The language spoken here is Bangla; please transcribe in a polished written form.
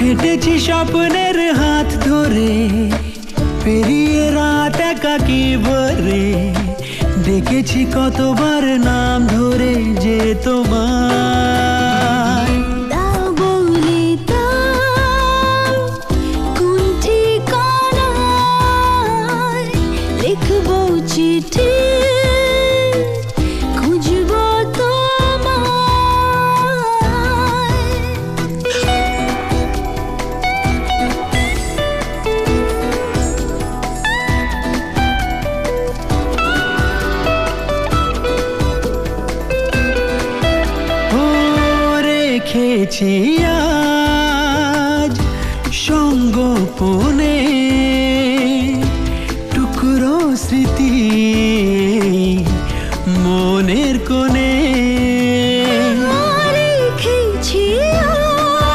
হেঁটেছি স্বপ্নের হাত ধরে, পেরিয়ে রাত একাকী ভরে, ডেকেছি কতবার নাম ধরে যে তোমার। দাও বলে দাও কোন ঠিকানায় লিখবো চিঠি, খুঁজবো রেখেছি আজ সঙ্গোপনে